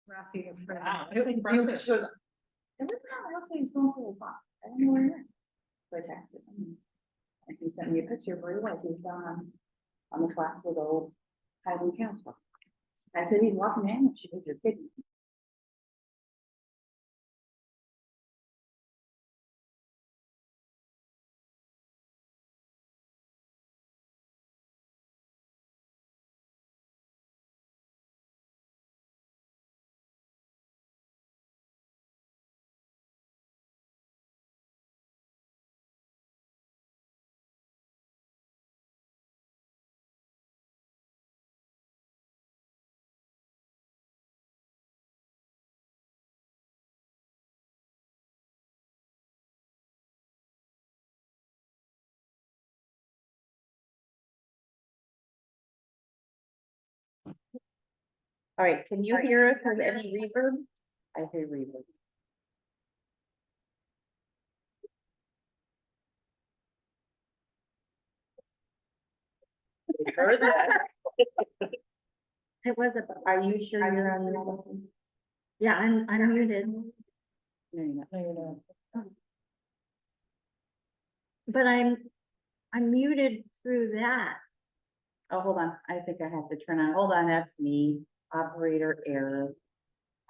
Rafi and Fred. Wow, It was that's like, you know, impressive. she goes, everything else seems going for a while. I don't know where he went. So I texted him. And he sent me a picture of where he was. He was down on the flats with old Highland Council. I said, he's walking in. She goes, you're kidding. All right, can you hear us with any reverb? I hear reverb. We heard that. It was a, are you sure you're on the? Yeah, I'm muted. No, you're not. No, you're not. But I'm muted through that. Oh, hold on, I think I have to turn on, hold on, that's me, operator error.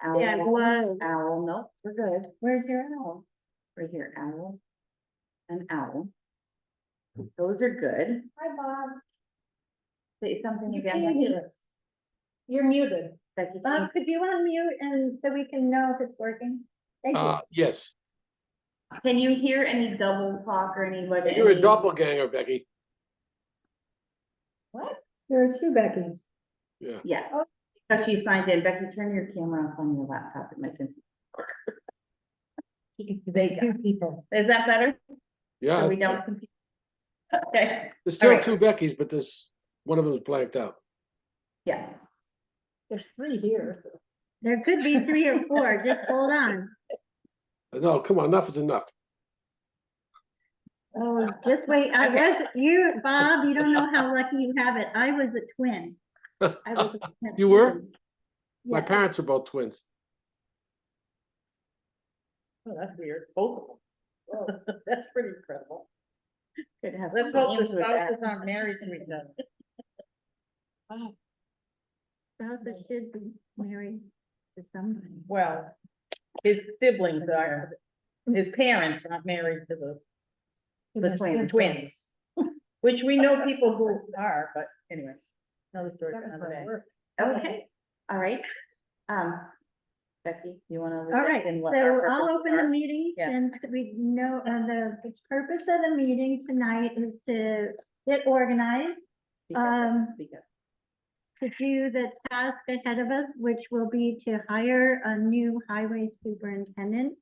Owl, Yeah, it was. Owl, nope, we're good. Where's your owl? Right here, owl. And owl. Those are good. Hi, Bob. Say something You again. can't Becky. hear us. You're muted. Becky, Bob, could you unmute and so we can know if it's working? Thank you. Yes. can you hear any double talk or any like? You're a any- doppelganger, Becky. What? There are two Beckys. Yeah. Yeah, because she signed in. Becky, turn your camera off on your laptop. It might be. They go. Two people. Is that better? Yeah. So we don't confuse. Okay, There's still Alright. two Beckys, but this, one of them is blanked out. yeah. There's three here. There could be three or four. Just hold on. No, come on, enough is enough. Oh, just wait. I was, you, Bob, you don't know how lucky you have it. I was a twin. I was a twin. You were? My Yeah. parents are both twins. Oh, that's weird. Both of them. Whoa, that's pretty incredible. Could have Let's some hope the names with that. spouses aren't married to each other. Wow. Spouses should be married to somebody. Well, his siblings are, his parents aren't married to the twins. Which we know people who are, but anyway, another story for another day. Okay, all right. Becky, you wanna? All right, so I'll open the meeting Yeah. since we know, the purpose of the meeting tonight is to get organized, to do the task ahead of us, which will be to hire a new highway superintendent.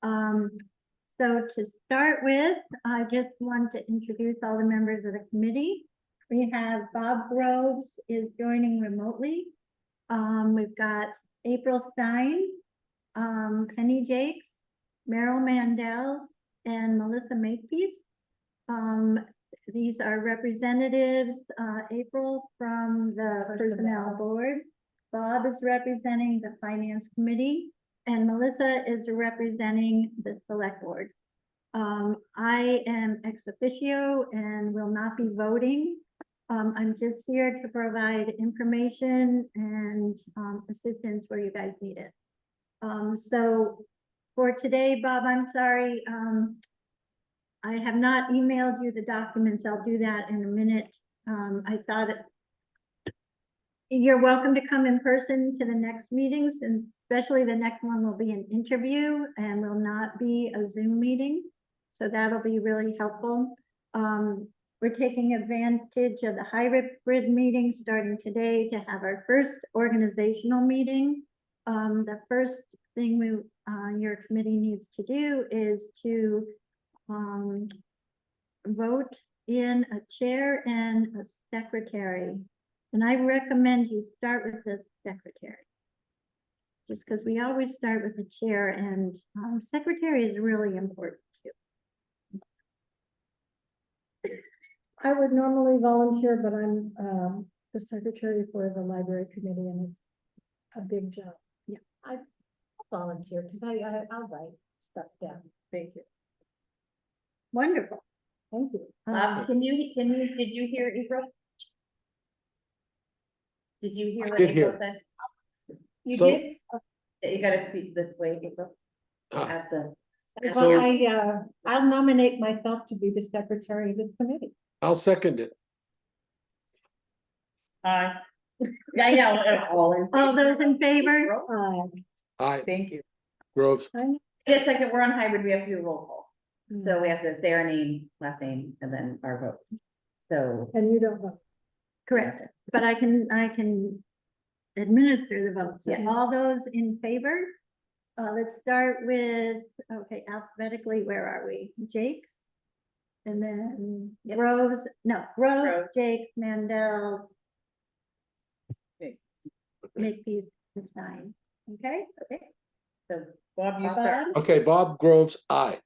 So to start with, I just want to introduce all the members of the committee. We have Bob Groves is joining remotely. We've got April Stein, Penny Jakes, Merrill Mandel, and Melissa Makepeace. These are representatives, April from the Personnel Board. Bob is representing the Finance Committee, and Melissa is representing the Select Board. I am ex officio and will not be voting. I'm just here to provide information and assistance where you guys need it. So for today, Bob, I'm sorry. I have not emailed you the documents. I'll do that in a minute. I thought you're welcome to come in person to the next meetings, and especially the next one will be an interview and will not be a Zoom meeting. So that'll be really helpful. We're taking advantage of the hybrid meeting starting today to have our first organizational meeting. The first thing your committee needs to do is to vote in a chair and a secretary. And I recommend you start with the secretary. Just because we always start with the chair, and secretary is really important too. I would normally volunteer, but I'm the secretary for the library committee, and it's a big job. Yeah, I'll volunteer, because I'll write stuff down. Thank you. Wonderful. Thank you. Did you hear April? Did you hear I what did April hear. said? You So- did? Yeah, you gotta speak this way, April, Ah, at the, So- Well, I'll nominate myself to be the secretary of the committee. I'll second it. Aye, yeah, I know, All those in favor? Aye, thank you. Groves, Yes, second, we're on hybrid, we have to do a roll call. Mm. So we have to say our name, last name, and then our vote. So, And you don't vote. Correct, but I can administer the vote. So Yeah. all those in favor? Let's start with, okay, alphabetically, where are we? Jake's? And then Groves, Groves, Groves. Jake, Mandel. Okay. Makepeace, and Stein. Okay? okay, So Bob, you start. okay, Bob Groves, aye.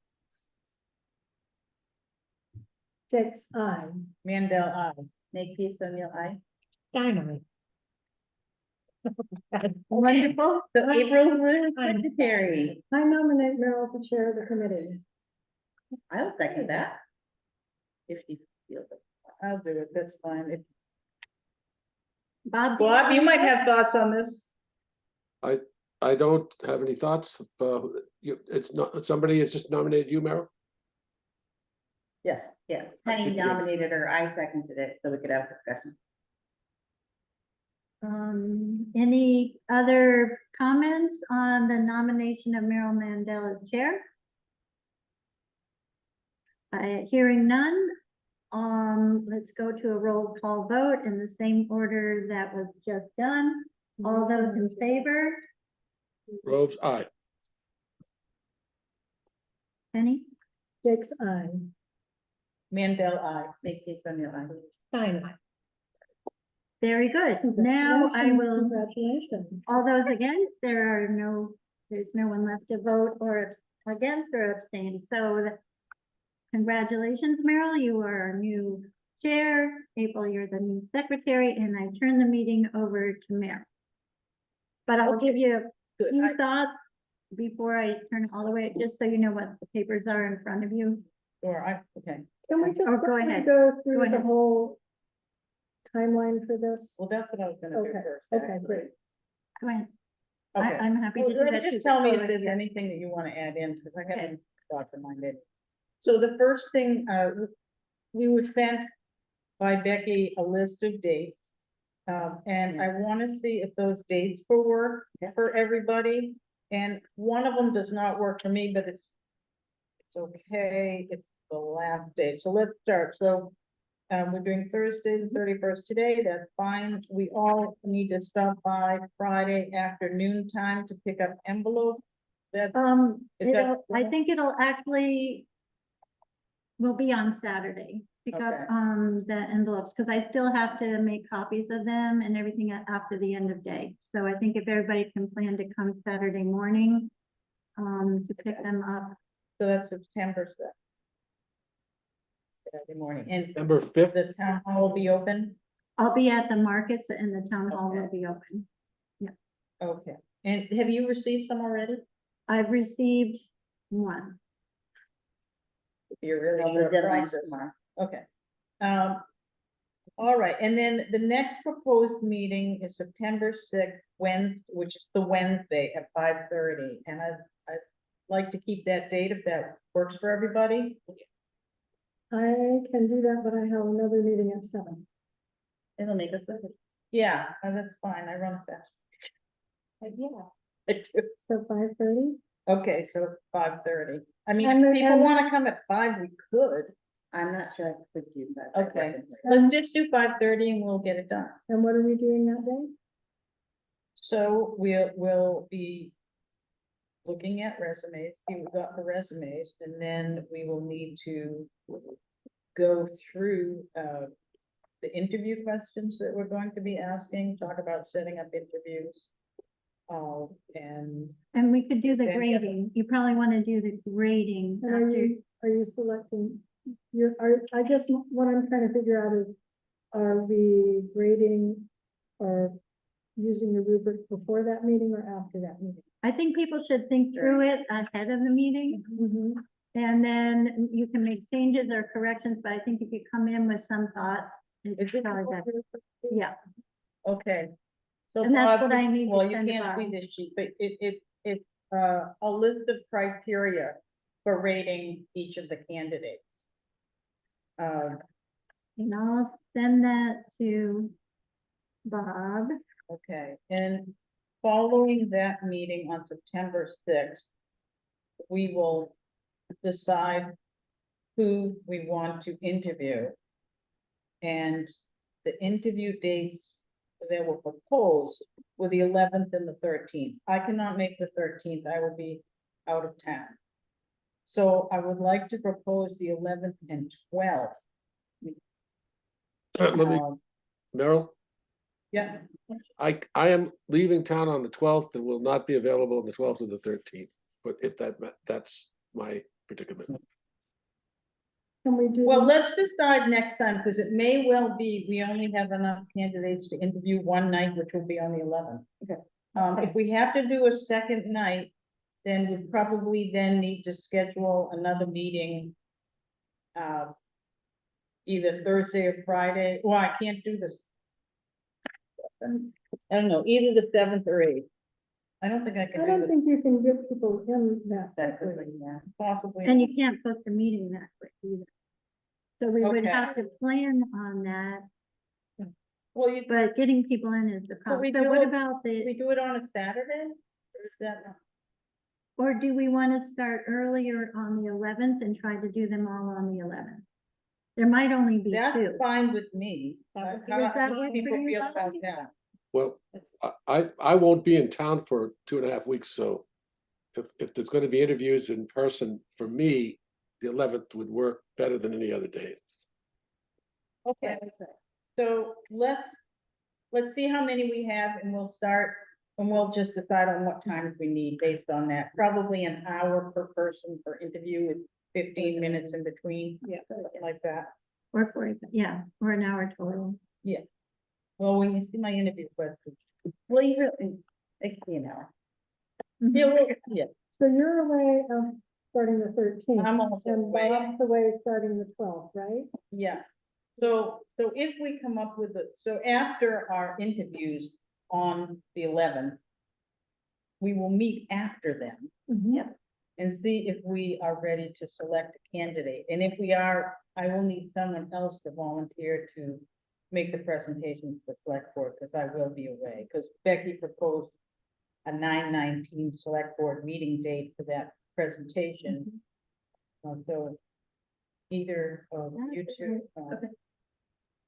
Jake's aye. Mandel, aye. make peace, O'Neill, aye. Stein Wonderful. So April, who is secretary? I nominate Meryl to chair of the committee. I'll second that. If she feels it. I'll do it, that's fine. If- Bob. Bob, you might have thoughts on this. I don't have any thoughts. It's not, somebody has just nominated you, Meryl? Yes. Yes, I Penny think we- nominated her, I seconded it, so we could have discussion. Any other comments on the nomination of Meryl Mandel as chair? Hearing none, let's go to a roll call vote in the same order that was just done. All those in favor? Groves, aye. Penny? Jake's aye. Mandel, aye. Make peace, O'Neill, aye. Stein aye. Very good. Now I will, Congratulations. all those against, there's no one left to vote or against or abstain. So congratulations, Meryl, you are our new chair. April, you're the new secretary, and I turn the meeting over to Meryl. But I'll give you a Good. few thoughts before I turn it all the way, just so you know what the papers are in front of you. Okay. Can we just Oh, go quickly ahead. go Go through the ahead. whole timeline for this? Well, that's what I was gonna do Okay, first. okay, actually. great. Go ahead. Okay. I'm happy to Well, do that. too, just tell me but if go there's ahead. anything that you want to add in, because I Okay. haven't thought in my head. So the first thing, we were sent by Becky a list of dates. And I want to see if those dates will work for everybody. And one of them does not work for me, but it's okay. It's the last day. So let's start. So we're doing Thursday, the 31st today. That's fine. We all need to stop by Friday afternoon time to pick up envelopes. That's, Is that- I think it'll actually will be on Saturday. Pick up, Okay. the envelopes, because I still have to make copies of them and everything after the end of day. So I think if everybody can plan to come Saturday morning, to pick them up. so that's September 6th. Saturday morning. And September 5th, the town hall will be open? I'll be at the markets and the town hall will Okay. be open. Okay. And have you received some already? I've received one. You're really The under deadline's process. tomorrow. Okay. All right, and then the next proposed meeting is September 6th, which is the Wednesday at 5:30. And I'd like to keep that date if that works for everybody. I can do that, but I have another meeting at 7. It'll make us look. Yeah, that's fine. I run fast. Yeah. I do. So 5:30? Okay, so 5:30. I mean, And if the- people and- want to come at 5, we could. I'm not sure I could do that. Okay. Let's just do 5:30 and we'll get it done. And what are we doing that day? So we'll be looking at resumes, see what we got for resumes, and then we will need to go through the interview questions that we're going to be asking, talk about setting up interviews. And And we could do the Then- grading. You probably want to do the grading And are after. you selecting, I guess what I'm trying to figure out is, are we grading our using the rubric before that meeting or after that meeting? I think people should think through it ahead of the meeting. Mhm. And then you can make changes or corrections, but I think if you come in with some thought, Is it's it probably better. Yeah, Okay. So And that's Bob, what I need to well, you send to can't see Bob. this sheet, but it's a list of criteria for rating each of the candidates. and I'll send that to Bob. Okay, and following that meeting on September sixth, we will decide who we want to interview. And the interview dates that were proposed were the 11th and the 13th. I cannot make the 13th, I will be out of town. So I would like to propose the 11th and 12th. Let me, Um, Merrill, Yeah, I am leaving town on the 12th and will not be available on the 12th or the 13th, but if that's my predicament. Can we do? well, the- let's decide next time, because it may well be, we only have enough candidates to interview one night, which will be on the 11th. Okay. If we have to do a second night, then we probably then need to schedule another meeting. Either Thursday or Friday, well, I can't do this. I don't know, either the 7th or 8th. I don't think I I can do don't it, think you can get people in that That's quickly. really, yeah. possibly. And you can't post a meeting that quick either. So we would Okay. have to plan on that, Well, you, but getting people in is the we problem. So do what it- about we the, do it on a Saturday? Or is that not? or do we want to start earlier on the 11th and try to do them all on the 11th? There might only be That's two. fine with me. Does How that do work for people you, feel Bobby? about that? Well, I won't be in town for 2.5 weeks, so if there's gonna be interviews in person, for me, the 11th would work better than any other day. Okay, so let's see how many we have and we'll start, and we'll just decide on what times we need based on that. Probably an hour per person per interview with 15 minutes in between. Yeah. Something like that. Or 40, yeah, or an hour total. Well, when you see my interview questions. Well, you really, like, you know, Yeah, well, yeah, So you're away, starting the 13th. I'm also And away. Bob's away starting the 12th, right? yeah. So if we come up with it, so after our interviews on the 11th, we will meet after them. Mhm. And see if we are ready to select a candidate. And if we are, I will need someone else to volunteer to make the presentation to the select board, because I will be away, because Becky proposed a 9/19 select board meeting date for that presentation. So either of you two, Okay.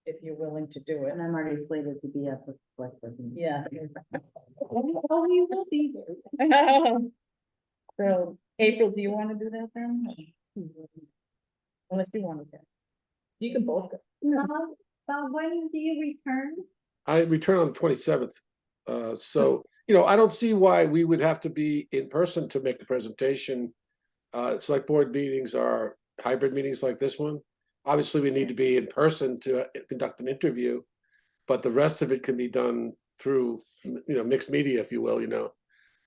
if you're willing to do it. and I'm already slated to be at the select board meeting. Yeah. Oh, you will be there. So, April, do you want to do that then? Unless you want to. You can both go. Bob, when do you return? I return on the 27th. So, I don't see why we would have to be in person to make the presentation. Select board meetings are hybrid meetings like this one. Obviously, we need to be in person to conduct an interview, but the rest of it can be done through, mixed media, if you will.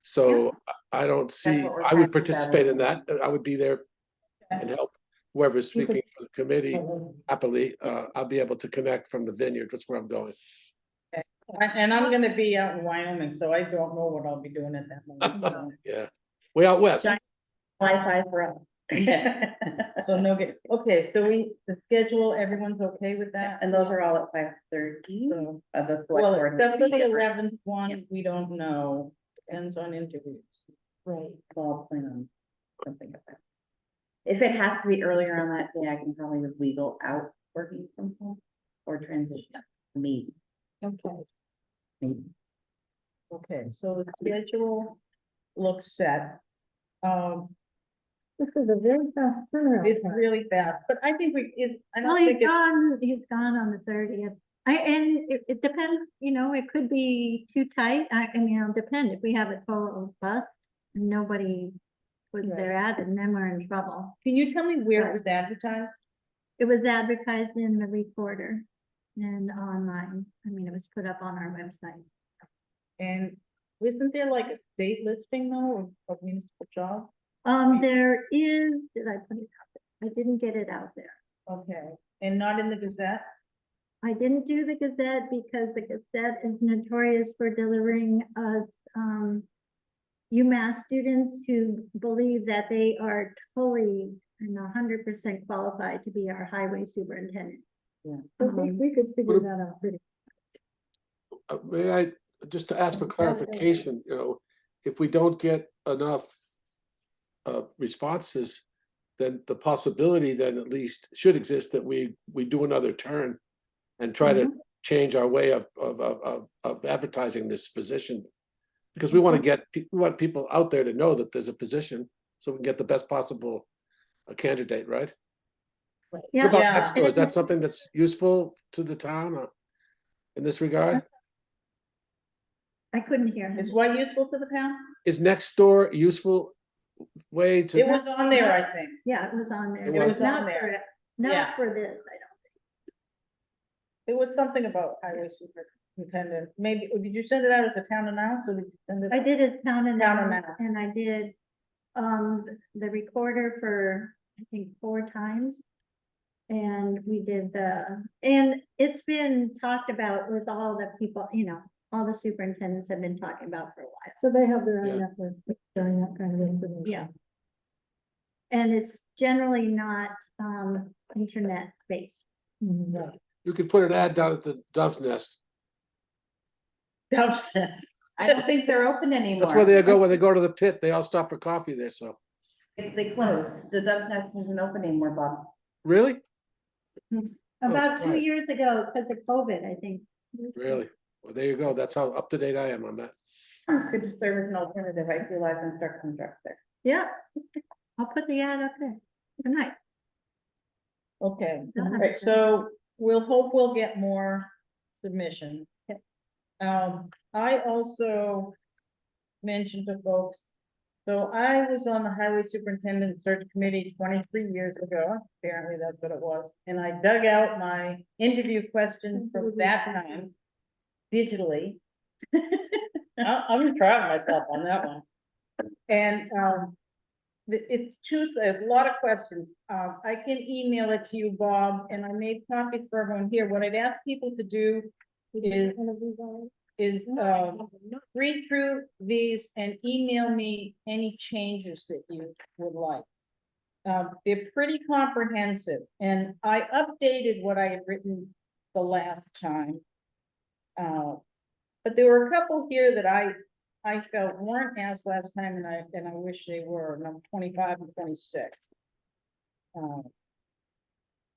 So I don't see, what we're I would talking about, participate in isn't that. I would be there and help whoever's You could- speaking for the committee. Happily, I'll be able to connect from the vineyard. That's where I'm going. And I'm gonna be out in Wyoming, so I don't know what I'll be doing at that moment. so. Yeah, way out west. Wi-Fi for us. So no good. Okay, so the schedule, everyone's okay with that? And those are all at 5:30 So, of the select well, board. except for the meeting. 11th one, we don't know. Depends on interviews. Right, so I'll plan on something like that. If it has to be earlier on that day, I can probably just wiggle out working from home or transition to me. Okay. Maybe. Okay, so the schedule looks set. This is a very fast turnaround. It's time. really fast, but I think I Well, don't think it's. he's gone on the 30th. And it depends, it could be too tight. I mean, it'll depend. If we have a total bus, and nobody was there at, and then we're in trouble. Can you tell me where it was advertised? It was advertised in the Recorder and online. I mean, it was put up on our website. And isn't there like a state listing though of municipal jobs? There is, did I put it out there? I didn't get it out there. Okay, and not in the Gazette? I didn't do the Gazette because the Gazette is notorious for delivering us, UMass students who believe that they are totally and 100% qualified to be our highway superintendent. But we could figure that out pretty. May I, just to ask for clarification, if we don't get enough responses, then the possibility then at least should exist that we do another turn and try to change our way of advertising this position. Because we want to get, we want people out there to know that there's a position, so we can get the best possible candidate, right? What about Yeah. next door? Is that something that's useful to the town in this regard? I couldn't hear him. Is what useful to the town? Is next door a useful way to? It was on there, I think. Yeah, it was on there. It was Not on there. for it- Yeah. Not for this, I It was something about highway superintendent. Maybe, did you send it out as a town announce or did you send it? don't. I did a town announcement announce. and I did, the recorder for, I think, 4 times. And we did and it's been talked about with all the people, all the superintendents have been talking about for a while. So they have their own Yeah. network sharing that kind of information. Yeah. And it's generally not, internet based. Mhm. You could put an ad down at the Dove's Nest. Downstairs. I don't think they're open anymore. That's where they go when they go to the pit. They all stop for coffee there, so. They closed. The Dove's Nest isn't open anymore, Bob. Really? About 2 surprised. years ago, because of COVID, I think. Really? Well, there you go. That's how up to date I am on that. It's good to serve as an alternative. I realize construction trucks there. Yeah, I'll put the ad up there tonight. Okay, They'll have right, it. so we'll get more submissions. I also mentioned to folks, so I was on the highway superintendent search committee 23 years ago, apparently that's what it was. And I dug out my interview questions from that time digitally. I'm proud of myself on that one. And, it's a lot of questions. I can email it to you, Bob, and I made copies for everyone here. What I'd ask people to do is read through these and email me any changes that you would like. They're pretty comprehensive, and I updated what I had written the last time. But there were a couple here that I felt weren't asked last time, and I wish they were, number 25 and 26.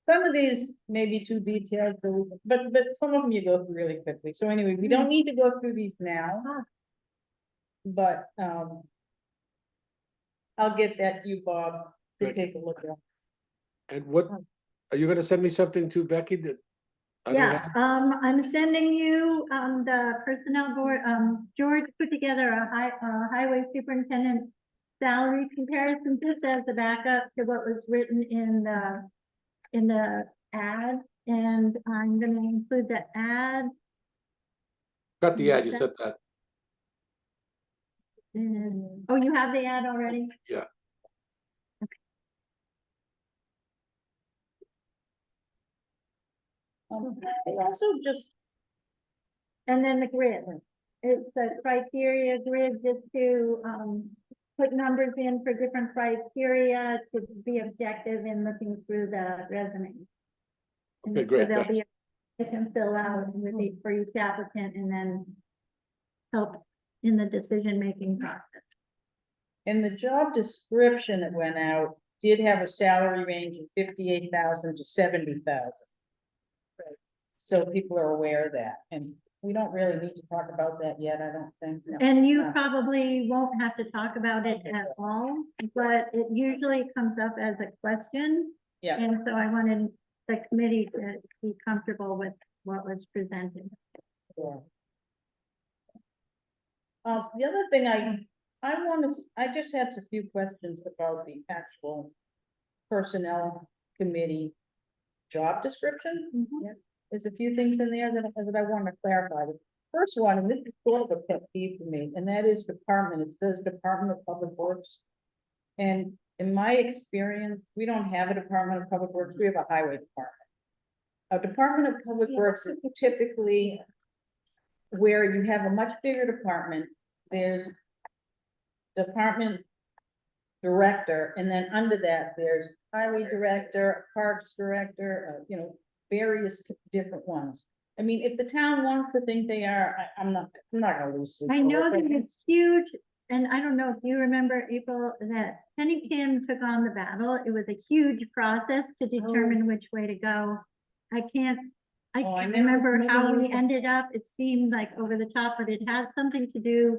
Some of these may be too detailed, but some of them you go through really quickly. So anyway, we don't need to go through these now. But, I'll get that to you, Bob, to Good. take a look at. And what, are you gonna send me something to Becky that? I don't Yeah, have? I'm sending you, the personnel board, George put together a highway superintendent salary comparison, just as a backup to what was written in the ad, and I'm gonna include the ad. Got the ad, you said that. And, oh, you have the ad already? Yeah. I also just, And then the grid, it's a criteria grid just to, put numbers in for different criteria to be objective in looking through the resume. And Okay, so great, there'll be, thanks. they can fill out with each, for each applicant and then help in the decision-making process. in the job description that went out, did have a salary range of 58,000 to 70,000. So people are aware of that, and we don't really need to talk about that yet, I don't think. no. And you probably won't have to talk about it at all, but it usually comes up as a question. Yeah. And so I wanted the committee to be comfortable with what was presented. Sure. The other thing I just had a few questions about the actual personnel committee job description. Mhm. Yeah. There's a few things in there that I want to clarify. first one, and this is sort of a pet peeve for me, and that is department. It says Department of Public Works. And in my experience, we don't have a Department of Public Works, we have a highway department. A Department of Public Works is typically where you have a much bigger department. There's department director, and then under that, there's highway director, parks director, various different ones. I mean, if the town wants to think they are, I'm not gonna lose sleep I over know it, that but it's huge, and I don't know if you remember, April, that Penny Kim took on the battle. It was a huge process to determine which way to go. I can't Oh, I never remember how we remember. ended up. It seemed like over the top, but it has something to do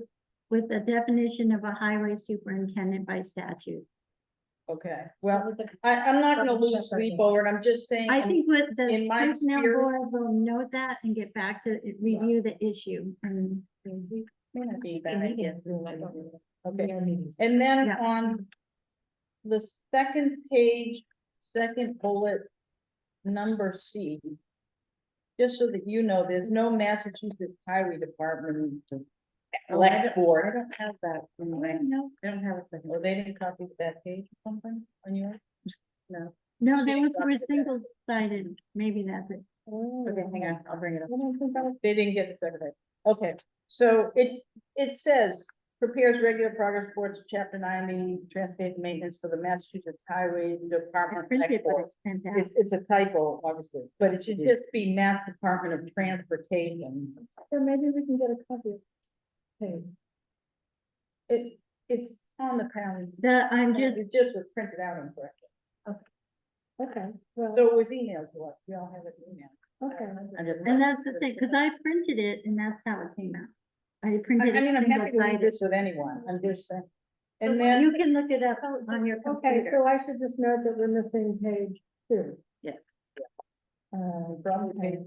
with the definition of a highway superintendent by statute. Okay, well, I'm not gonna lose sleep over it, I'm just saying. I think with the in my personnel spirit- board will note that and get back to review the issue and. Okay, and then Yeah. on the second page, second bullet, number C. Just so that you know, there's no Massachusetts Highway Department select board. I don't have that. I don't have a second. Or they didn't copy that page or something on yours? No, She they didn't were copy that. single sided, maybe that's it. Okay, hang on, I'll bring it up. They didn't get the second page. Okay, so it says prepares regular progress reports, chapter 90, transportation maintenance for the Massachusetts Highway I Department. printed, but Export. it's fantastic. It's a typo, obviously, but it should just be Mass Department of Transportation. So maybe we can get a copy. Hey, It's on the town. I'm just, It just was printed out incorrectly. okay, well, So it was emailed to us. We all have it emailed. okay. and that's the thing, because I printed it and that's how it came out. I I printed mean, it I'm happy to leave single-sided. this with anyone. I'm just saying. And then, You can look it up on your Okay, computer. so I should just note that we're missing page 2. probably page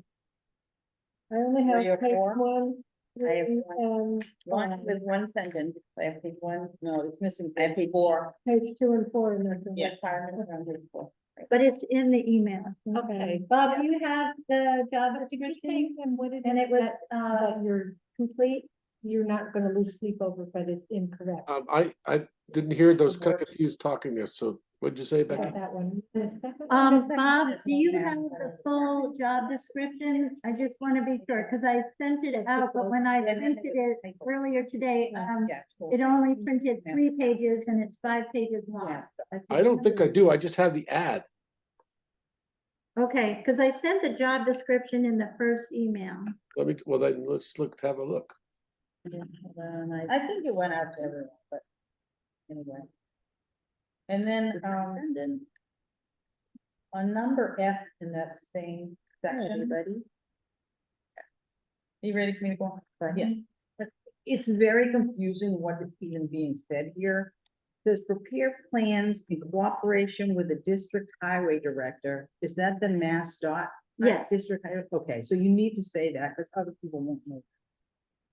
I only 3 or have page 4. 1, I have 3, and One with one sentence, I have page one, No, it's missing I have page page 4. page 2 and 4 in there. Yeah. requirements on page 4. But it's in the email. Okay. Bob, do you have the job description? And what it And it was, that you're complete? you're not gonna lose sleep over, but it's incorrect. I didn't hear those kind of confused talking there, so what'd you say, Becky? About that one. The second one is- Bob, do you have the full job description? I just want to be sure, because I sent it out, but when I printed it earlier today, Yeah. it only printed 3 pages and it's 5 pages long. I don't think I do, I just have the ad. Okay, because I sent the job description in the first email. Well, then, let's have a look. I think it went out to everyone, but anyway. And then, on number F in that same section. You ready for me to go? Yeah. It's very confusing what is even being said here. It says prepare plans in cooperation with the district highway director. Is that the Mass dot? Yes. District, okay, so you need to say that because other people won't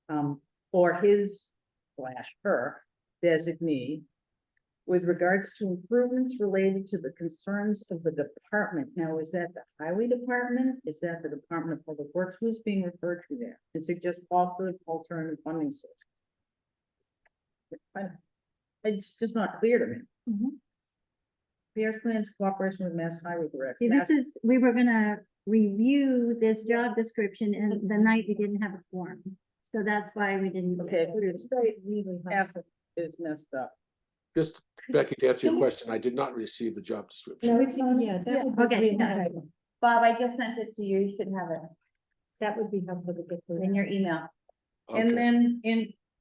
know. Or his / her designee with regards to improvements related to the concerns of the department. Now, is that the highway department? Is that the Department of Public Works? Who's being referred to there? And suggest also alternative funding sources. It's just not clear to me. Prepares plans, cooperation with Mass Highway Director. See, this is, we were gonna review this job description and the night we didn't have a form. So that's why we didn't. Okay, F is messed up. Just, Becky, to answer your question, I did not receive the job description. No, it's on, yeah, that would be. Okay, really yeah. helpful. Bob, I just sent it to you, you should have it That would be helpful to get. in your email. And Okay. then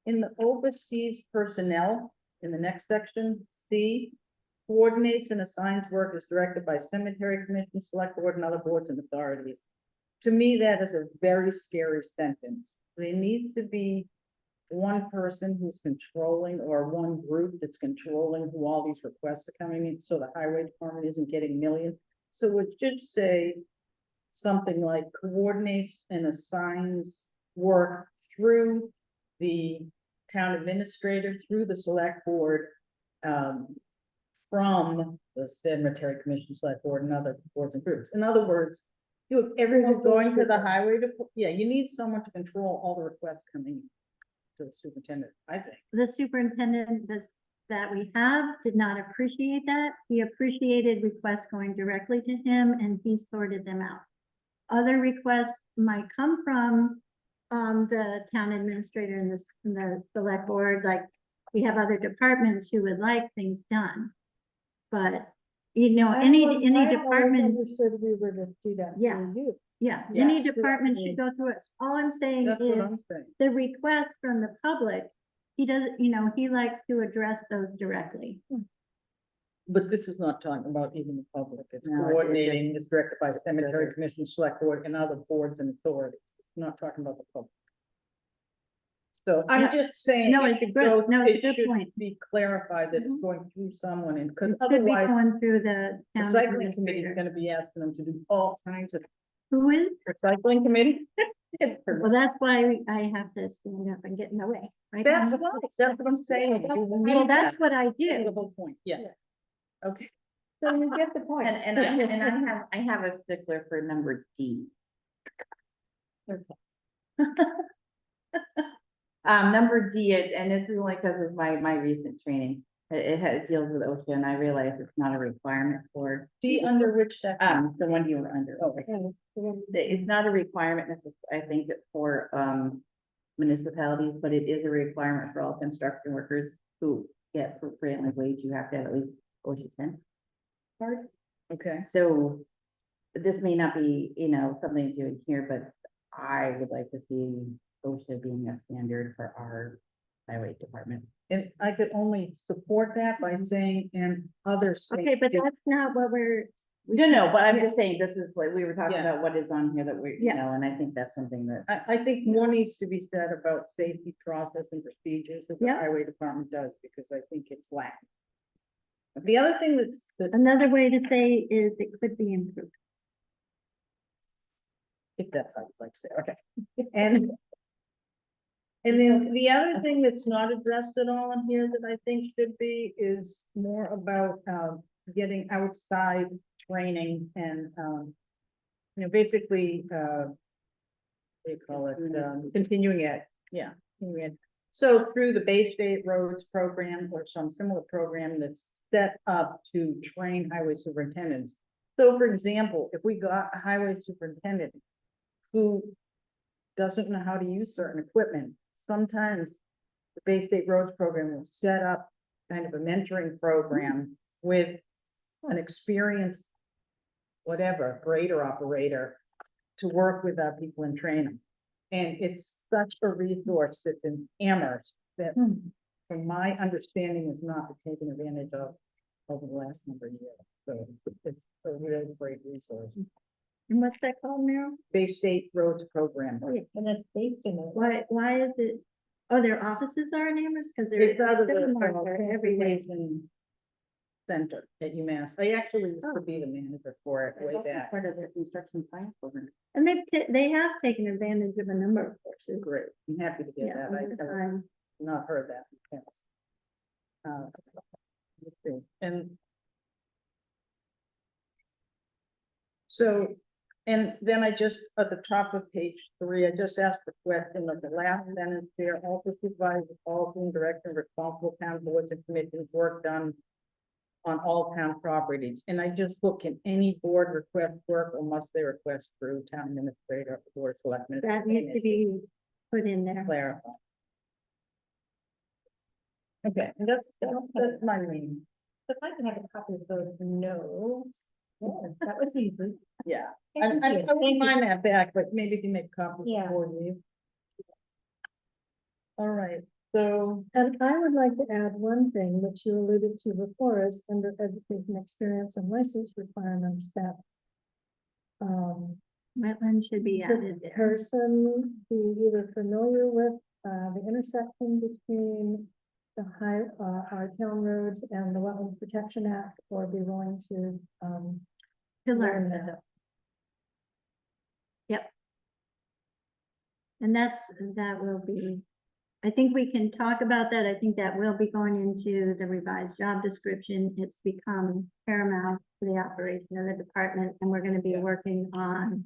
in the overseas personnel, in the next section, C, coordinates and assigns work as directed by cemetery commission, select board, and other boards and authorities. To me, that is a very scary sentence. There needs to be one person who's controlling, or one group that's controlling who all these requests are coming in, so the highway department isn't getting millions. So it should say something like coordinates and assigns work through the town administrator, through the select board, from the cemetery commission, select board, and other boards and groups. In other words, You have everyone Physically going to the different. highway to, yeah, you need someone to control all the requests coming to the superintendent, I think. The superintendent that we have did not appreciate that. He appreciated requests going directly to him and he sorted them out. Other requests might come from the town administrator and the select board, like we have other departments who would like things done. But, you know, any I always department, understood we were to do that Yeah. for you. yeah, any Yes. department should go through us. All I'm saying That's what is I'm saying. the request from the public, he doesn't, you know, he likes to address those directly. But this is not talking about even the public, it's No, it coordinating, it's directed by cemetery commission, select board, and other boards and authorities, it's not talking about the public. So I'm Yeah. just saying. No, it it's a should good- go- no, it's a it good should point. Be clarified that it's Mhm. going through someone, and, because It should be otherwise, going through the the town recycling committee is administrator. gonna be asking them to do all kinds of, Who is? recycling committee? It's Well, that's why I have to stand up and get in the way, right? That's Ann? that's what I'm saying. You Well, need that's that. what I That's the do. whole point, yeah. Okay. So you get the point. And I have a stickler for number D. Number D, and this is only because of my recent training. It deals with OSHA, and I realize it's not a requirement for, D under which section? the one you were under. Oh, It's not a requirement I think it's for, municipalities, but it is a requirement for all construction workers who get prevailing wage. You have to have at least OSHA 10 card. Okay. So this may not be, something to do in here, but I would like to see OSHA being a standard for our highway department. And I could only support that by saying in other. Okay, but safety- that's not what we're. No, but I'm Yeah. just saying, this is what we were talking Yeah. about, what is on here that we, Yeah. and I think that's something that. I think more needs to be said about safety process and procedures that the Yeah. highway department does, because I think it's lacking. The other thing that, Another way to say is it could be improved. if that's how you'd like to say, okay, and then the other thing that's not addressed at all in here that I think should be is more about, getting outside training and, basically, what do you call it, continuing ed, yeah, continuing ed. So through the Bay State Roads program or some similar program that's set up to train highway superintendents. So for example, if we got a highway superintendent who doesn't know how to use certain equipment, sometimes the Bay State Roads program will set up kind of a mentoring program with an experienced, whatever, grader operator to work with our people and train them. And it's such a resource that's in Amherst that, from my understanding, is not taken advantage of over the last number of years. So it's a really great resource. And what's that called, Meryl? Bay State Roads Program. And it's based in it. Why is it? Oh, their offices are in Amherst? Because they're. It's out of the seminars are everywhere. Transportation Center at UMass. I actually used to be the manager for it way That's also back. part of their construction science program. And they have taken advantage of a number of courses. Great, I'm happy to get Yeah, that. I over have time. not heard that. in the past. Let's see, and so, and then I just, at the top of page 3, I just asked the question of the last sentence there, also supervise all team director and responsible town boards and commissions work done on all town properties, and I just put, can any board request work, or must they request through town administrator or selectmen? That needs to be put in there. Clarify. Okay, and that's my reading. If I can have a copy of those notes, that was easy. Yeah, and I wouldn't mind that back, but maybe if you make copies Yeah. before you. All right, so, And I would like to add one thing which you alluded to before is under education experience and license requirements that Wetland should be added the there. person be either familiar with the intersection between our town roads and the Wetland Protection Act, or be willing to To learn learn. that. And that will be I think we can talk about that. I think that will be going into the revised job description. It's become paramount to the operation of the department, and we're gonna be working on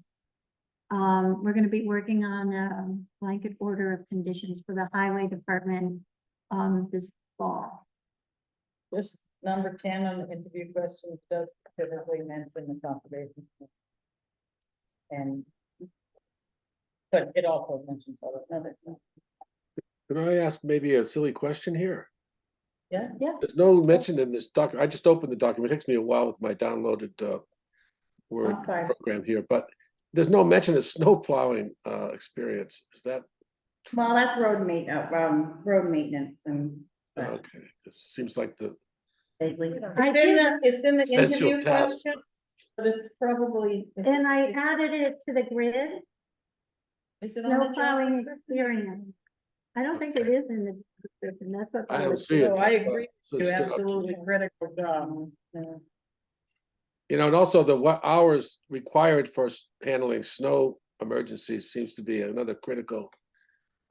a blanket order of conditions for the highway department, this fall. This number 10 on the interview questions does specifically mention the conservation. And, but it also mentions other things. Can I ask maybe a silly question here? Yeah, There's no mention in this document. I just opened the document. It takes me a while with my downloaded Word Okay. program here, but there's no mention of snow plowing experience. Is that Well, that's road maintenance and. okay? It seems like the Vaguely. it's in the essential interview task. question, but it's probably. And I added it to the grid, Is it on snow the job plowing description? experience. I don't think it is in the description, that's what. I Bob don't was see it. So I That's why- agree so it to stood out to me. absolutely critical job. You know, and also the what hours required for handling snow emergencies seems to be another critical.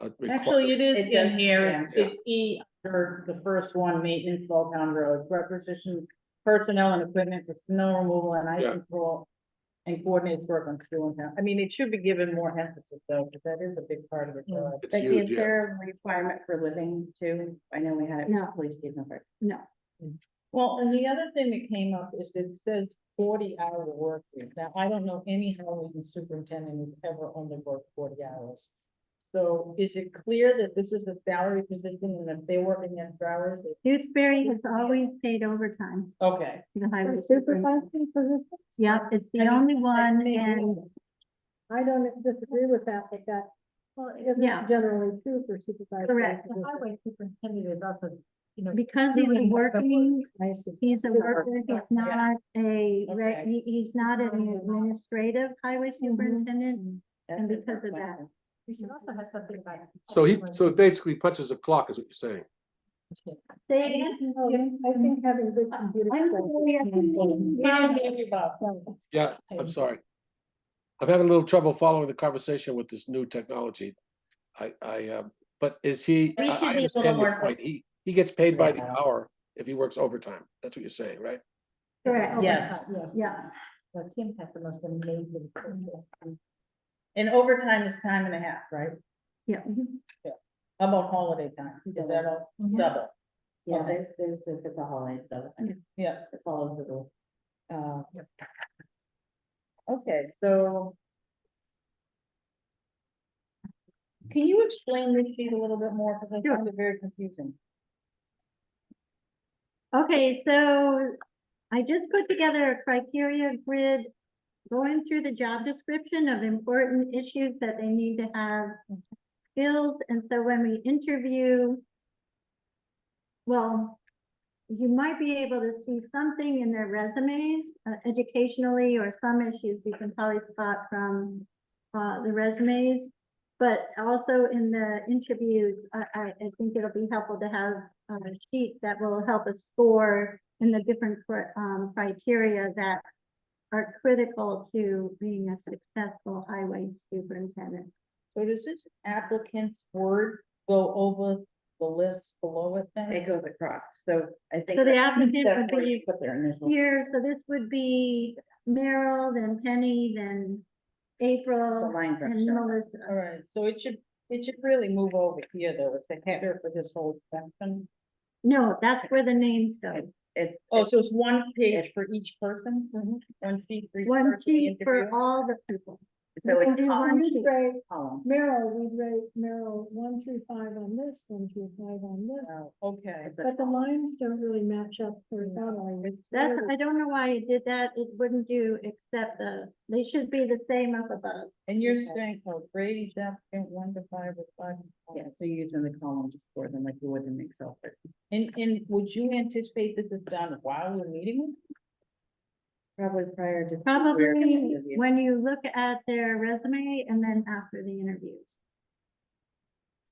Actually, it is It does, in here, yeah. it's E, for the first one, maintenance of all town roads, requisition personnel and equipment for snow removal and ice Yeah. control. And coordinates work on school and town, I mean, it should be given more emphasis though, because that is a big part of the job. It's But huge, is yeah. there a requirement for living too? I know we had it. No. Police chief number. No, Well, and the other thing that came up is it says 40-hour work week. Now, I don't know any highway superintendent who's ever only worked 40 hours. So is it clear that this is a salary position and if they're working extra hours? Shutesbury has always paid overtime Okay, to the highway For superintendent. supervising position, Yeah, it's the I mean, only one, and I don't disagree with that, but that isn't Yeah. generally true for supervisors. Correct. Superintendent is also, because he's a working, I see. he's a worker, he's not a, Okay. he's not an administrative highway superintendent, and because of that. We should also have something about. So so it basically punches a clock, is what you're saying. Say again? I think having good computer skills. Yeah, I'm sorry. I'm having a little trouble following the conversation with this new technology. But is he, We should be a I little understand your more- point. He gets paid by the Yeah. hour if he works overtime. That's what you're saying, right? Correct. Yes. Yeah, Well, Tim has the most amazing. and overtime is time and a half, right? yeah. How about holiday time? Is that all double? Yeah, Okay. there's the holiday stuff. Yeah, It follows the rule. okay, so. Can you explain this sheet a little bit more, because I Sure. found it very confusing. Okay, so I just put together a criteria grid going through the job description of important issues that they need to have skills, and so when we interview, well, you might be able to see something in their resumes, educationally, or some issues you can probably spot from the resumes. But also in the interviews, I think it'll be helpful to have a sheet that will help us score in the different criteria that are critical to being a successful highway superintendent. So does this applicant's word go over the list below it then? It goes across, so I think. So the that's applicant would where you be put their initial. here, so this would be Meryl, then Penny, then The April, lines are and shown. All Melissa. right, so it should really move over here though, it's the header for this whole section. No, that's where the names go. It's, Oh, so it's one page for each person? One sheet for each One person we sheet for interview? all the people. so We it's do one We'd sheet. rate column. Meryl, we'd rate Meryl 1 through 5 on this, 1 through 5 on this, Oh, okay. It's a but the lines don't really match up horizontally. That's, I don't know why it did that. It wouldn't do except they should be the same up above. And you're saying, oh, grade each applicant 1 to 5 or 5 to 5. Yeah, so you're using the column to score them like you would in Excel. And would you anticipate this is done while we're meeting with them? Probably prior to. Probably interview. when you look at their resume and then after the interviews.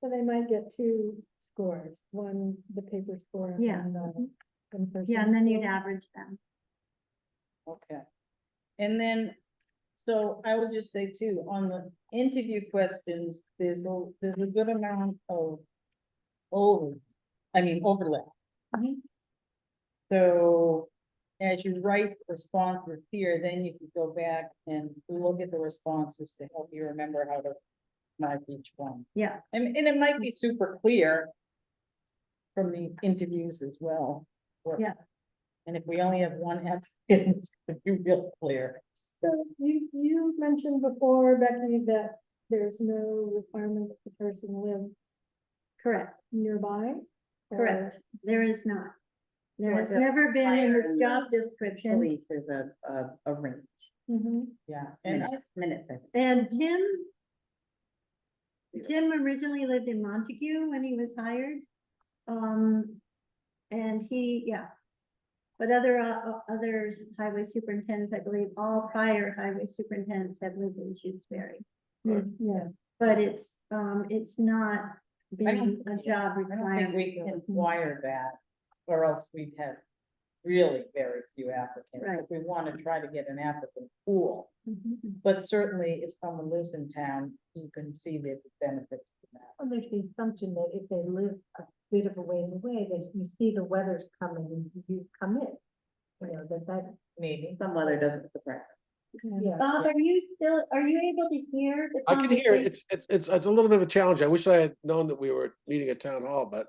So they might get 2 scores, one, the paper score. Yeah. And the in-person Yeah, and then you'd score. average them. Okay. And then, so I would just say too, on the interview questions, there's a good amount of overlap. So as you write responses here, then you can go back and look at the responses to help you remember how to mark each one. Yeah, And it might be super clear from the interviews as well. Yeah. And if we only have one applicant, it's gonna be real clear. So you mentioned before, Becky, that there's no requirement that the person live correct, nearby? correct. There is not. There Or has the never been in this fire job description. Police, there's a range, Yeah, and minutes, I think. And Tim originally lived in Montague when he was hired. And yeah. But other highway superintendents, I believe, all prior highway superintendents have lived in Shutesbury. Right. Yeah, But it's not been a job I don't think requirement. we can require that, or else we'd have really very few applicants. Right. If we want to try to get an applicant pool, Mhm. but certainly if someone lives in town, you can see the benefits from that. well, there's the assumption that if they live a bit of a ways away, that you see the weather's coming and you come in. You know, that, Maybe. Some weather doesn't surprise yeah. Bob, are you able to hear the I can hear, conversation? it's a little bit of a challenge. I wish I had known that we were meeting at town hall, but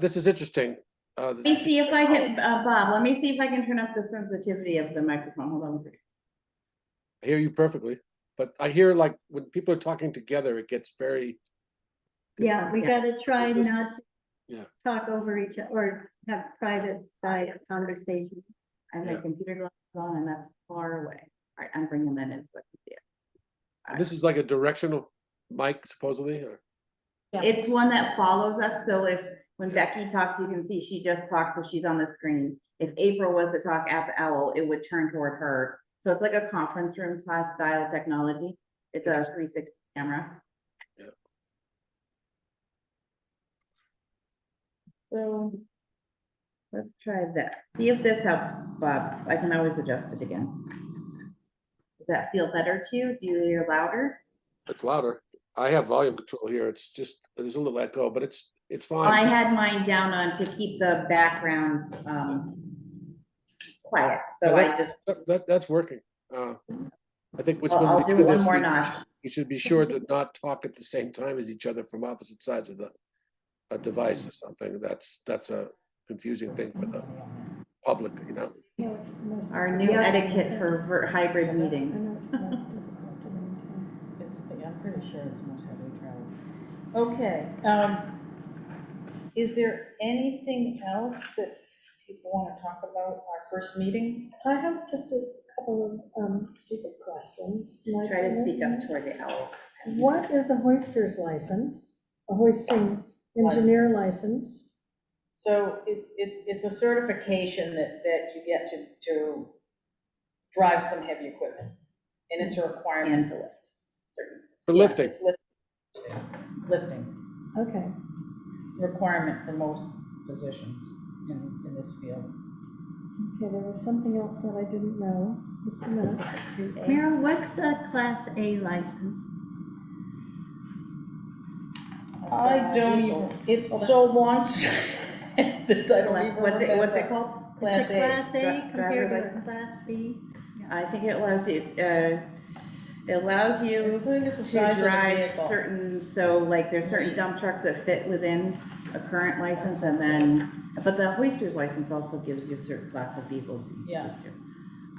this is interesting. Let me see if I can, Bob, let me see if I can turn up the sensitivity of the microphone. Hold on a second. I hear you perfectly, but I hear like when people are talking together, it gets very. Yeah, we Yeah. gotta try not to Yeah. talk over each other or have private side conversations. And my Yeah. computer is on and that's far away. All right, I'm bringing that in so I can see it. And this is like a directional mic supposedly, or? Yeah. It's one that follows us, so when Yeah. Becky talks, you can see she just talked, so she's on the screen. If April was to talk at the owl, it would turn toward her. So it's like a conference room style technology. It's a 360 camera. Yeah. So let's try that. See if this helps, Bob. I can always adjust it again. Does that feel better to you? Do you hear louder? It's louder. I have volume control here. It's just, there's a little echo, but it's I fine. had mine down on to keep the background quiet, so Yeah, I just, That's working. I think which I'll when we do do one this, more notch. we should be sure to not talk at the same time as each other from opposite sides of a device or something. That's a confusing thing for the public, you know? No, it's the most Our new difficult to etiquette maintain. for hybrid I meetings. know it's the most difficult to maintain. I'm pretty sure it's most heavily traveled. Okay, is there anything else that people want to talk about our first meeting? I have just a couple of stupid questions. Try to speak up toward the owl. What is a hoister's license? A hoisting engineer license? So it's a certification that you get to drive some heavy equipment. And it's a requirement. And to list. Certain. For Yeah, lifting. it's lifting, Okay, requirement for most positions in this field. okay, there was something else that I didn't know. Just a minute. Meryl, what's a Class A license? I don't even, it's so long, this, I don't even What's it remember. called? Class It's a A. Class A Driver compared to a license? Class B. I think it allows you, it allows you Including the to size of the drive vehicle. certain, so like there's certain dump trucks that fit within a current license and then, but the hoister's license also gives you a certain class of vehicles. you can Yeah. hoist to.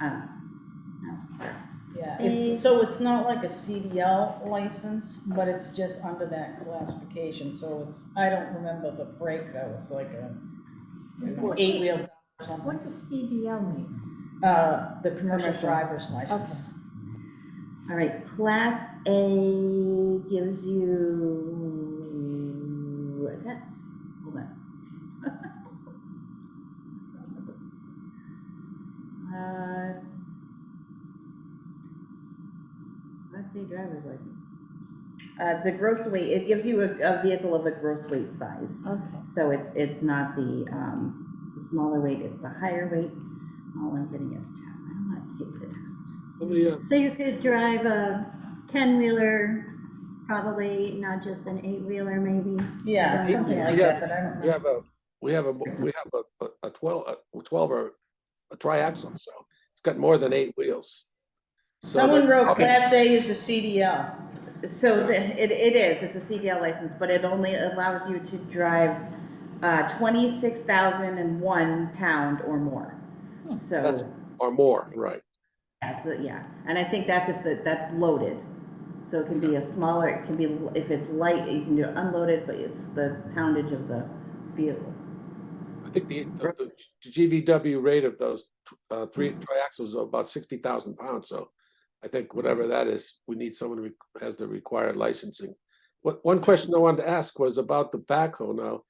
That's class. Yeah, A. so it's not like a CDL license, but it's just under that classification, so it's, I don't remember the break though, it's like a 8-wheel or something. What does CDL mean? The commercial Commercial. driver's license. All right, class A gives you a test. Hold on. Class A driver's license. It's a gross weight, it gives you a vehicle of a gross weight size. Okay. So it's not the smaller weight, it's the higher weight. All I'm getting is test. I don't want to take the test. Somebody, So you could drive a 10-wheeler probably not just an 8-wheeler, maybe. Yeah, it's Right. something like Yeah. that, but I don't We know. have a 12 or a triaxle, so it's got more than 8 wheels. So Someone that's- wrote Class A is a CDL. So it is, it's a CDL license, but it only allows you to drive 26,001 pound or more. That's- So, Or more, right? yeah, and I think that's if that's loaded. So it can be a smaller, it can be, if it's light, you can do it unloaded, but it's the poundage of the vehicle. I think the GVW rate of those 3 triaxles is about 60,000 pounds. So I think whatever that is, we need someone who has the required licensing. One question I wanted to ask was about the backhoe. Now,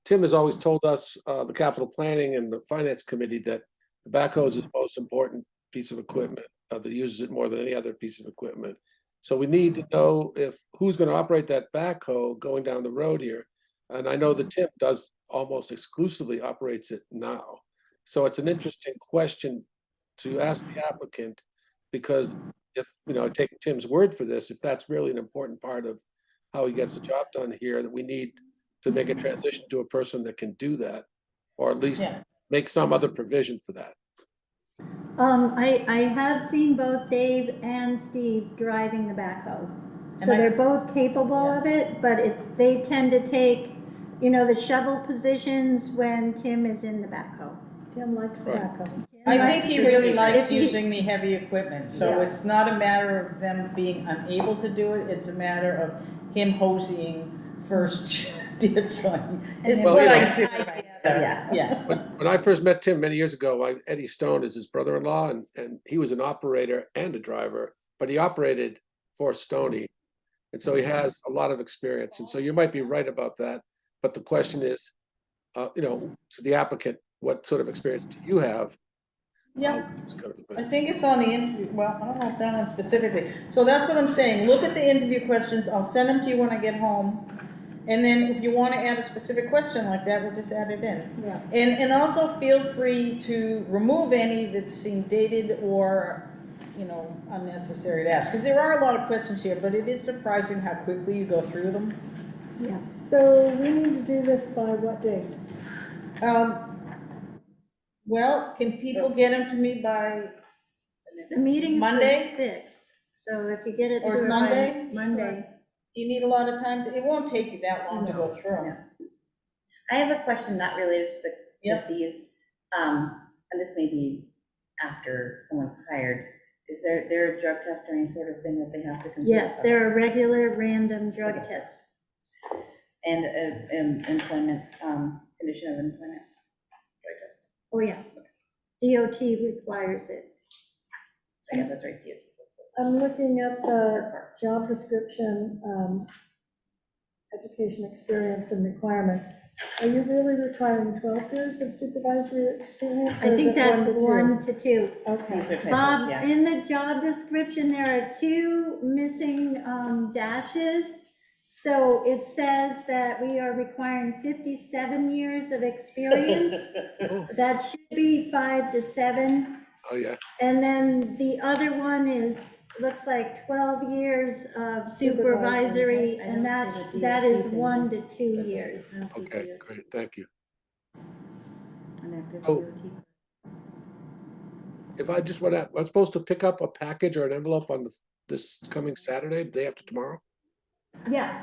Tim has always told us, the capital planning and the finance committee, that the backhoe is the most important piece of equipment, that uses it more than any other piece of equipment. So we need to know who's going to operate that backhoe going down the road here. And I know that Tim does almost exclusively operates it now. So it's an interesting question to ask the applicant, because if, take Tim's word for this, if that's really an important part of how he gets the job done here, that we need to make a transition to a person that can do that, or at least Yeah. make some other provision for that. I have seen both Dave and Steve driving the backhoe. And So I- they're both capable Yeah. of it, but they tend to take, the shovel positions when Tim is in the backhoe. Tim likes Right. backhoe. I think he really likes If he- using the heavy equipment, so Yeah. it's not a matter of them being unable to do it, it's a matter of him hosing first dibs on. It's Well, what you I know- gather. Yeah. When I first met Tim many years ago, Eddie Stone is his brother-in-law, and he was an operator and a driver, but he operated for Stoney. And so he has a lot of experience. And so you might be right about that. But the question is, to the applicant, what sort of experience do you have? Yeah. This kind of I thing. think it's on the interview, well, I don't know if that one specifically. So that's what I'm saying, look at the interview questions, I'll send them to you when I get home. And then if you want to add a specific question like that, we'll just add it in. Yeah. And also feel free to remove any that seem dated or, unnecessary to ask. Because there are a lot of questions here, but it is surprising how quickly you go through them. Yeah. So we need to do this by what date? Well, can people get them to me by, The meeting's the Monday? 6th, so if you get it to Or her by Sunday? Monday. do you need a lot of time? It won't take you that long to go through them. I have a question not related to Yep. these, and this may be after someone's hired. Is there a drug test or any sort of thing that they have to complete? Yes, there are regular random drug Okay. tests. And employment, condition of employment. Drug test. Oh, yeah. DOT requires it. So yeah, that's right, DOT. I'm looking at the job description, education experience and requirements. Are you really requiring 12 years of supervisory experience? I or is think it that's 1 to 2? 1 to 2. Okay. These are typos, Bob, yeah. in the job description, there are 2 missing dashes. So it says that we are requiring 57 years of experience. Oh, That should be 5 to 7. oh, yeah. And then the other one looks like 12 years of supervisory, I and don't see the that DOT is thing. 1 to 2 years. Okay, great. Thank you. An active Oh. DOT. If I just went out, I'm supposed to pick up a package or an envelope on this coming Saturday, day after tomorrow? Yeah,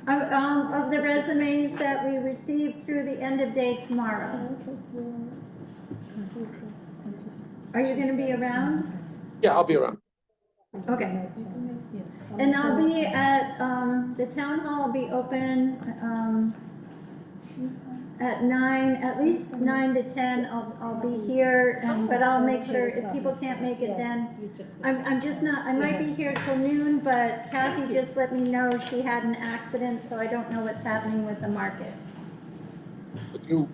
of the resumes that we received through the end of day tomorrow. Are you gonna be around? Yeah, I'll be around. Okay. And I'll be at, the town hall will be open, at 9, at least 9 to 10, I'll be here, but I'll make sure if people can't make it then. I'm just not, I might be here till noon, but Kathy just let me know she had an accident, so I don't know what's happening with the market. But you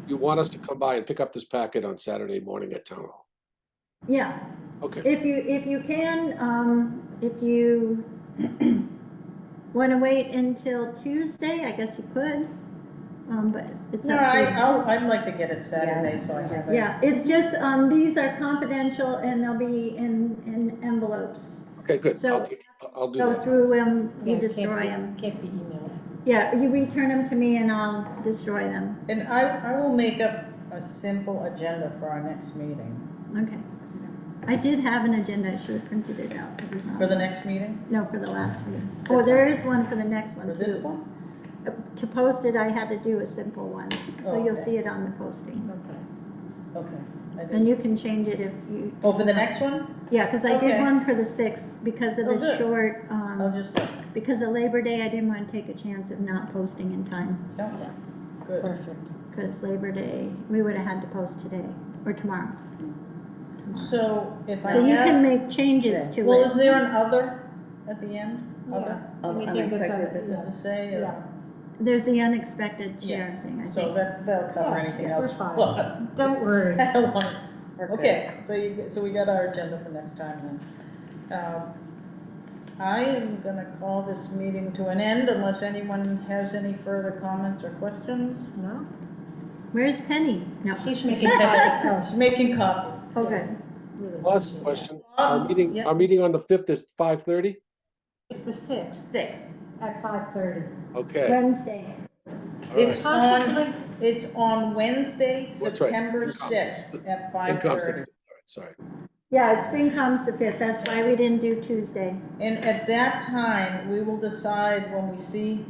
want us to come by and pick up this packet on Saturday morning at Town Hall? Yeah, Okay, if you can, if you wanna wait until Tuesday, I guess you could, but it's No, up to you. I'd like to get it Saturday, so I have it. Yeah, it's just, these are confidential and they'll be in envelopes. okay, good. So I'll take- I'll do go that. through them, Yeah, you it can't destroy be- them. Can't be emailed. Yeah, you return them to me and I'll destroy them. And I will make up a simple agenda for our next meeting. Okay. I did have an agenda, I should have printed it out. It was not- For the next meeting? No, for the last meeting. Oh, there is one for the next one For too. this one? To post it, I had to do a simple one, so Oh, you'll okay. see it on the posting. Okay. I And did. you can change it if you. Oh, for the next one? Yeah, because I did Okay. one for the 6th because of Oh, the good. short, I'll just, because of Labor Day, I didn't want to take a chance of not posting in time. no, good. Perfect. Because Labor Day, we would have had to post today or tomorrow. So if I So you can have, make changes to well, is it. there an other at the end? Other? Anything with Unexpected other- Does it say? or- Yeah. There's the unexpected Yeah. chair thing, I So think. that'll cover Yeah, anything yeah, we're else. fine. Well, Don't worry. I don't want, We're good. okay, so we got our agenda for next time then. I am gonna call this meeting to an end unless anyone has any further comments or questions. No? Where's Penny? No. She's making coffee. She's making coffee. Okay. Really Last appreciate that. question, our meeting, Yeah. our meeting on the 5th is 5:30? It's the 6th 6. at 5:30. Okay, Wednesday. all It's right. on, it's on Wednesday, That's right. September 6th at FinCom's the 5:30. 5th. All right, sorry. Yeah, it's FinCom's the 5th, that's why we didn't do Tuesday. And at that time, we will decide when we see,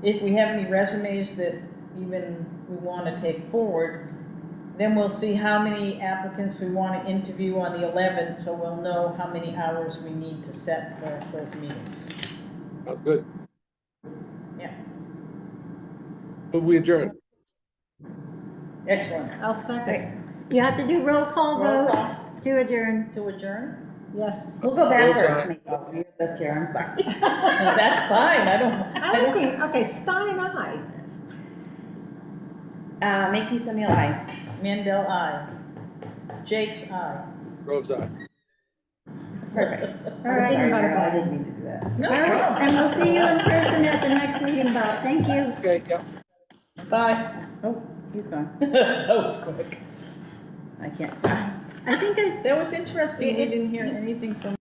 if we have any resumes that even we want to take forward, then we'll see how many applicants we want to interview on the 11th, so we'll know how many hours we need to set for those meetings. Sounds good. Yeah, Move we adjourn. excellent. I'll second. You have to do roll call Roll vote call to adjourn. to adjourn? Yes. We'll go backwards. Roll Make all you're the chair, I'm sorry. No, that's fine, I don't think, okay, Stein, aye. Makepeace O'Neill, aye. Mandel, aye. Jake's aye. Grove's eye. Perfect. All right. Sorry, Carol, I didn't mean to do that. No All right, problem. and we'll see you in person at the next meeting, Bob. Thank you. Okay, yeah. Bye. Oh, he's gone. That was quick. I can't. I think I That was interesting, we didn't hear anything from